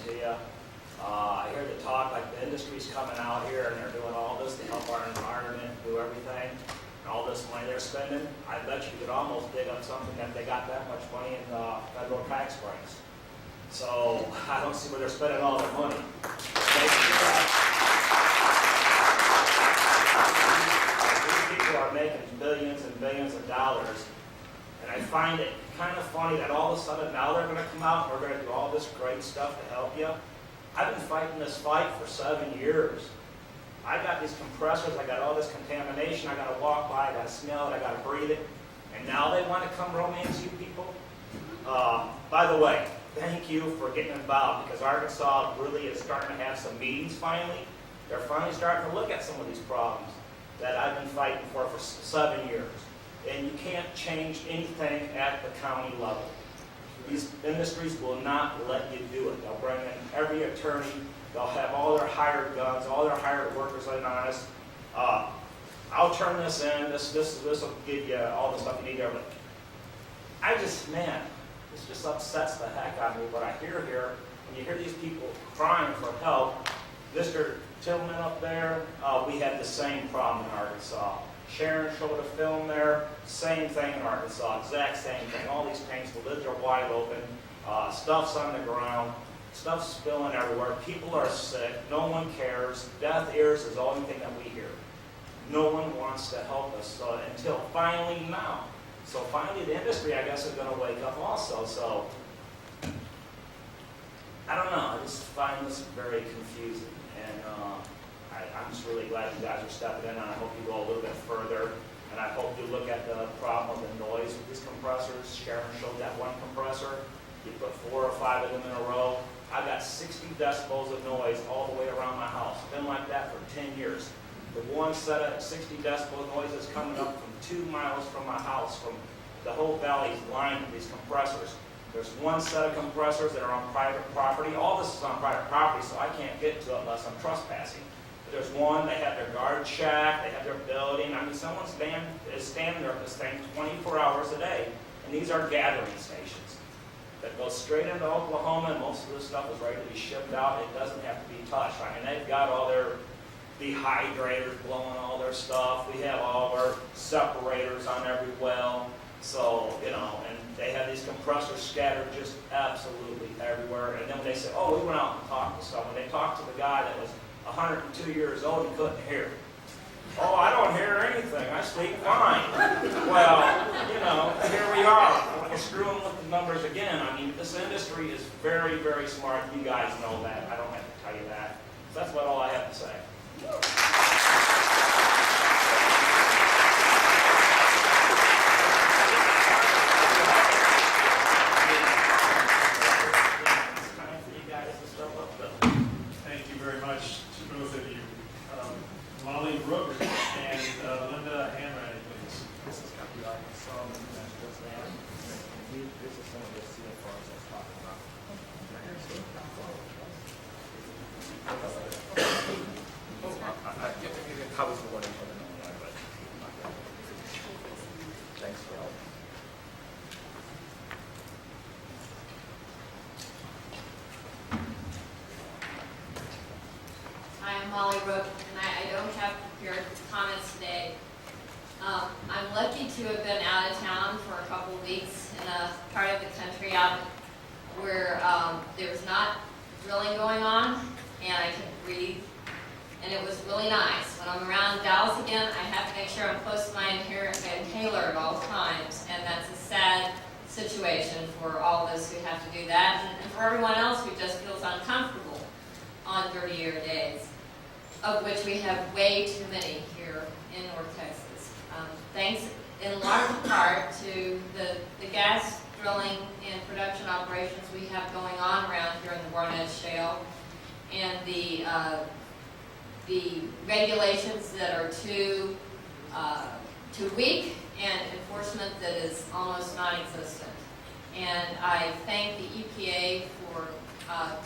to you. I hear the talk like the industry's coming out here and they're doing all this to help our environment, do everything, and all this money they're spending. I bet you could almost dig up something that they got that much money in federal tax breaks. So I don't see where they're spending all their money. These people are making billions and billions of dollars, and I find it kind of funny that all of a sudden now they're going to come out and we're going to do all this great stuff to help you. I've been fighting this fight for 7 years. I got these compressors, I got all this contamination, I got to walk by, I got to smell it, I got to breathe it, and now they want to come romance you people? By the way, thank you for getting involved, because Arkansas really is starting to have some meetings finally. They're finally starting to look at some of these problems that I've been fighting for 7 years. And you can't change anything at the county level. These industries will not let you do it. They'll bring in every attorney. They'll have all their hired guns, all their hired workers in on us. I'll turn this in. This will give you all the stuff you need there. But man, this just upsets the heck out of me what I hear here. When you hear these people crying for help, Mr. Tillman up there, we had the same problem in Arkansas. Sharon showed a film there, same thing in Arkansas, exact same thing. All these tanks, the lids are wide open, stuff's on the ground, stuff's spilling everywhere, people are sick, no one cares, deaf ears is the only thing that we hear. No one wants to help us until finally now. So finally the industry, I guess, is going to wake up also. So, I don't know, I just find this very confusing. And I'm just really glad you guys are stepping in, and I hope you go a little bit further. And I hope you look at the problem of the noise with these compressors. Sharon showed that one compressor. You put 4 or 5 of them in a row. I've got 60 decibels of noise all the way around my house. Been like that for 10 years. The one set of 60 decibel noise is coming up from 2 miles from my house, from the whole valley is lined with these compressors. There's one set of compressors that are on private property. All this is on private property, so I can't get to it unless I'm trespassing. But there's one, they have their guard shack, they have their building. I mean, someone's is standing there at this thing 24 hours a day. And these are gathering stations that go straight into Oklahoma, and most of this stuff is ready to be shipped out. It doesn't have to be touched. I mean, they've got all their dehydrators blowing all their stuff. We have all our separators on every well. So, and they have these compressors scattered just absolutely everywhere. And then when they say, oh, we went out and talked to someone, they talked to the guy that was 102 years old, he couldn't hear. Oh, I don't hear anything. I sleep fine. Well, here we are. We're screwing with the numbers again. I mean, this industry is very, very smart. You guys know that. I don't have to tell you that. So that's all I have to say. Thank you very much to both of you. Molly Rook and Linda Hanratty, please. This is copy Arkansas. This is some of the CFRs I was talking about. I was the one in front of me, but thanks for help. I'm Molly Rook, and I don't have prepared comments today. I'm lucky to have been out of town for a couple of weeks in a part of the country out where there was not drilling going on, and I could breathe, and it was really nice. When I'm around Dallas again, I have to make sure I'm close to my inhaler at all times, and that's a sad situation for all of us who have to do that, and for everyone else who just feels uncomfortable on dirty air days, of which we have way too many here in North Texas. Thanks in large part to the gas drilling and production operations we have going on around here in the Barnett Shale, and the regulations that are too weak and enforcement that is almost non-existent. And I thank the EPA for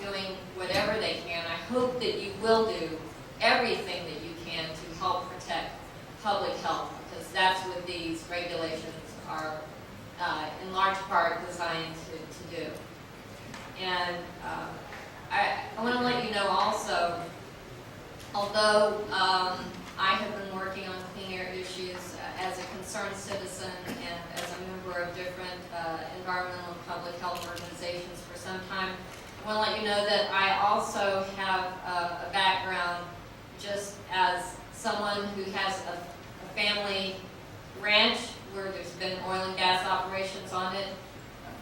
doing whatever they can. I hope that you will do everything that you can to help protect public health, because that's what these regulations are in large part designed to do. And although I have been working on clean air issues as a concerned citizen and as a member of different environmental and public health organizations for some time, I want to let you know that I also have a background just as someone who has a family ranch where there's been oil and gas operations on it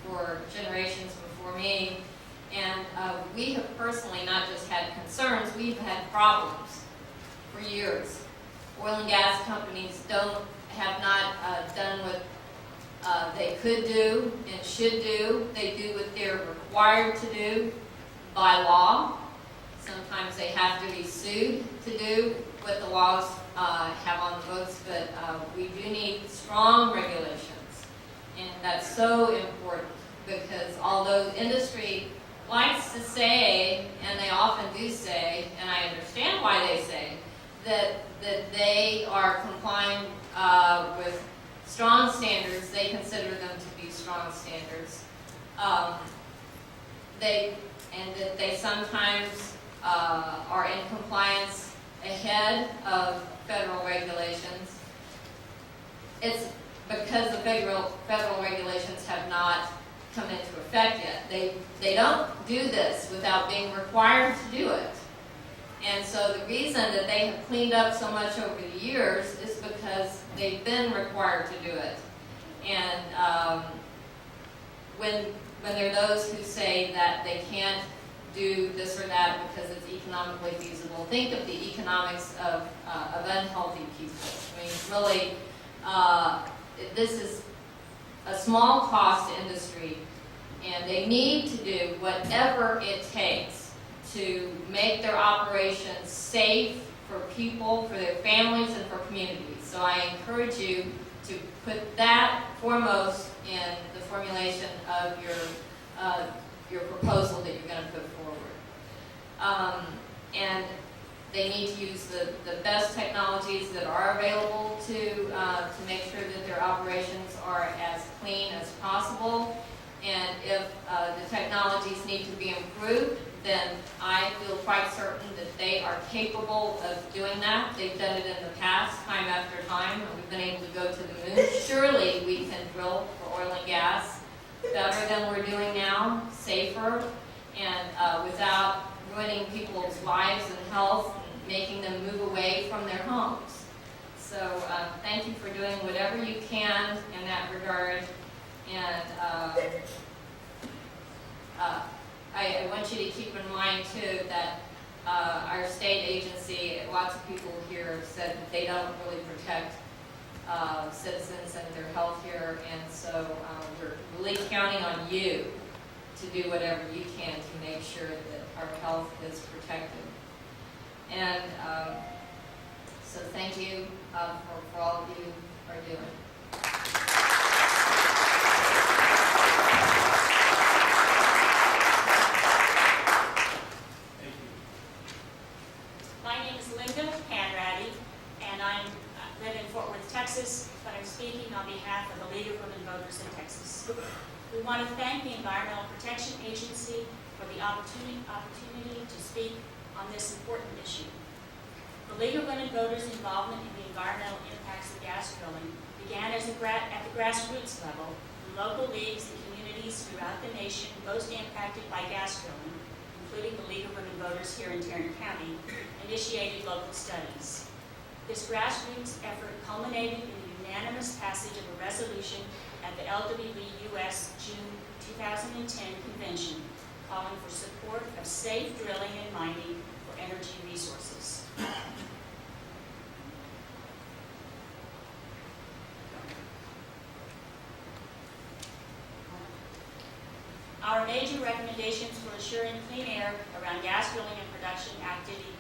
for generations before me. And we have personally not just had concerns, we've had problems for years. Oil and gas companies have not done what they could do and should do. They do what they're required to do by law. Sometimes they have to be sued to do what the laws have on the books, but we do need strong regulations. And that's so important because although industry likes to say, and they often do say, and I understand why they say, that they are complying with strong standards, they consider them to be strong standards. And that they sometimes are in compliance ahead of federal regulations. It's because the federal regulations have not come into effect yet. They don't do this without being required to do it. And so the reason that they have cleaned up so much over the years is because they've been required to do it. And when there are those who say that they can't do this or that because it's economically feasible, think of the economics of unhealthy people. I mean, really, this is a small cost industry, and they need to do whatever it takes to make their operations safe for people, for their families, and for communities. So I encourage you to put that foremost in the formulation of your proposal that you're going to put forward. And they need to use the best technologies that are available to make sure that their operations are as clean as possible. And if the technologies need to be improved, then I feel quite certain that they are capable of doing that. They've done it in the past, time after time, and we've been able to go to the moon. Surely we can drill for oil and gas better than we're doing now, safer, and without ruining people's lives and health and making them move away from their homes. So thank you for doing whatever you can in that regard. And I want you to keep in mind too that our state agency, lots of people here have said that they don't really protect citizens and their health here, and so we're really counting on you to do whatever you can to make sure that our health is protected. And so thank you for all that you are doing. Thank you. My name is Linda Hanratty, and I live in Fort Worth, Texas, but I'm speaking on behalf of the League of Women Voters in Texas. We want to thank the Environmental Protection Agency for the opportunity to speak on this important issue. The League of Women Voters' involvement in the environmental impacts of gas drilling began at the grassroots level in local leagues and communities throughout the nation most impacted by gas drilling, including the League of Women Voters here in Tarrant County, initiated local studies. This grassroots effort culminated in the unanimous passage of a resolution at the LWVUS June 2010 convention calling for support of safe drilling and mining for energy resources. Our major recommendations for assuring clean air around gas drilling and production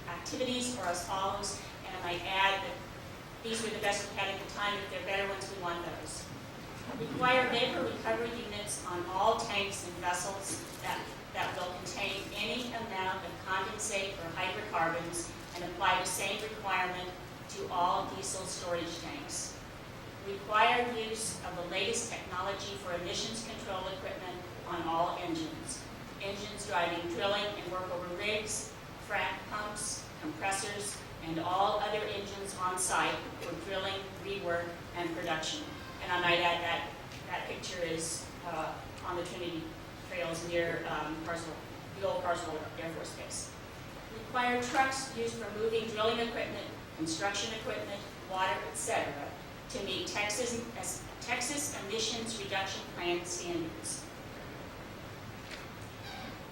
activities are as follows, and I might add that these were the best we had at the time. If they're better ones, we want those. Require vapor recovery units on all tanks and vessels that will contain any amount of condensate or hydrocarbons and apply the same requirement to all diesel storage tanks. Require use of the latest technology for emissions control equipment on all engines. Engines driving drilling and workover rigs, frac pumps, compressors, and all other engines on site for drilling, rework, and production. And I might add that picture is on the Trinity Trails near the old Carswell Air Force Base. Require trucks used for moving drilling equipment, construction equipment, water, etc., to meet Texas emissions reduction plan standards.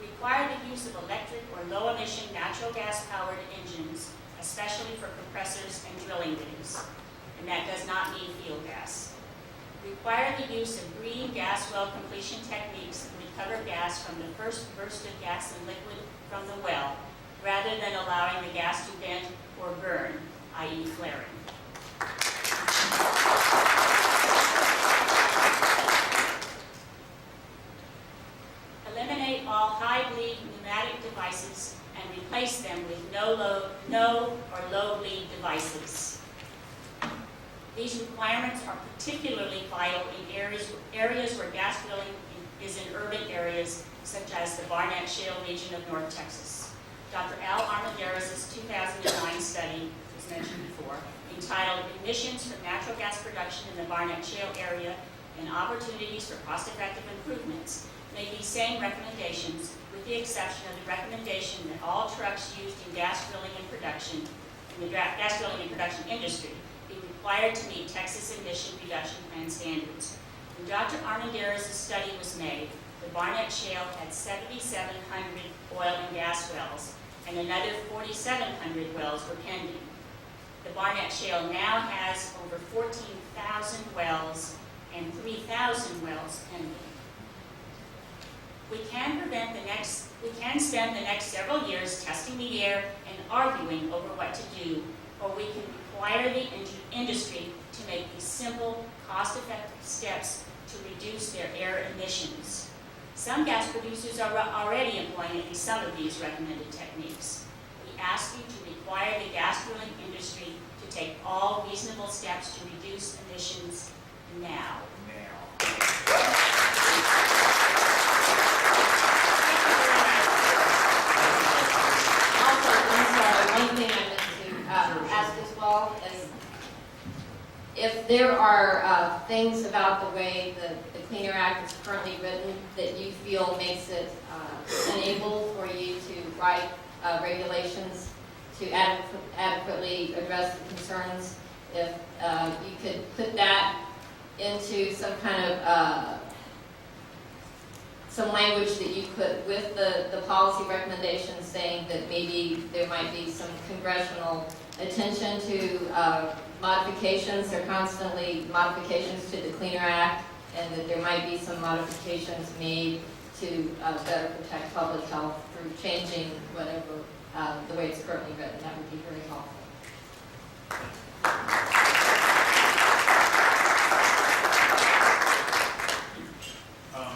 Require the use of electric or low-emission natural gas-powered engines, especially for compressors and drilling rigs, and that does not mean field gas. Require the use of green gas well completion techniques that recover gas from the first burst of gas and liquid from the well, rather than allowing the gas to vent or burn, i.e. flaring. Eliminate all high-bleed pneumatic devices and replace them with no or low-bleed devices. These requirements are particularly vital in areas where gas drilling is in urban areas, such as the Barnett Shale region of North Texas. Dr. Al Armendariz' 2009 study, as mentioned before, entitled Emissions from Natural Gas Production in the Barnett Shale Area and Opportunities for Cost-Effective Improvements, made these same recommendations, with the exception of the recommendation that all trucks used in gas drilling and production, in the gas drilling and production industry, be required to meet Texas emission reduction plan standards. When Dr. Armendariz' study was made, the Barnett Shale had 7,700 oil and gas wells, and another 4,700 wells were pending. The Barnett Shale now has over 14,000 wells and 3,000 wells pending. We can spend the next several years testing the air and arguing over what to do, or we can require the industry to make these simple, cost-effective steps to reduce their air emissions. Some gas producers are already employing at least some of these recommended techniques. We ask you to require the gas drilling industry to take all reasonable steps to reduce emissions now. Also, I'm sorry, one thing I meant to ask as well is if there are things about the way the Clean Air Act is currently written that you feel makes it unable for you to write regulations to adequately address the concerns, if you could put that into some kind of some language that you put with the policy recommendations saying that maybe there might be some congressional attention to modifications. There are constantly modifications to the Clean Air Act, and that there might be some modifications made to better protect public health through changing whatever the way it's currently written. That would be very helpful.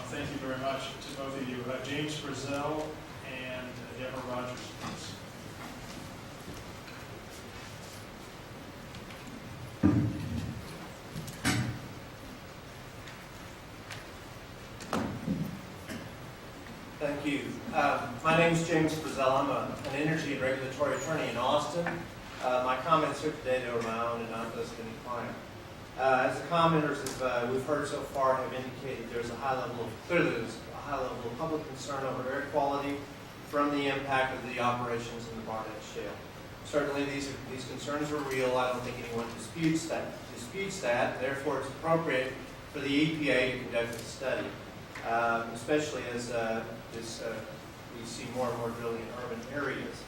Thank you very much to both of you. James Brazell and Deborah Rogers, please. Thank you. My name is James Brazell. I'm an energy and regulatory attorney in Austin. My comments here today, they were my own and not those of any client. As the commenters we've heard so far have indicated, there's a high level of public concern over air quality from the impact of the operations in the Barnett Shale. Certainly these concerns are real. I don't think anyone disputes that. Therefore, it's appropriate for the EPA to conduct a study, especially as we see more and more drilling in urban areas.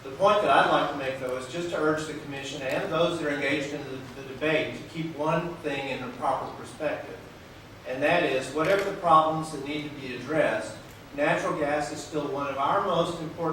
The point that I'd like to make, though, is just to urge the Commission and those that are engaged in the debate to keep one thing in the proper perspective, and that is, whatever the problems that need to be addressed, natural gas is still one of our most important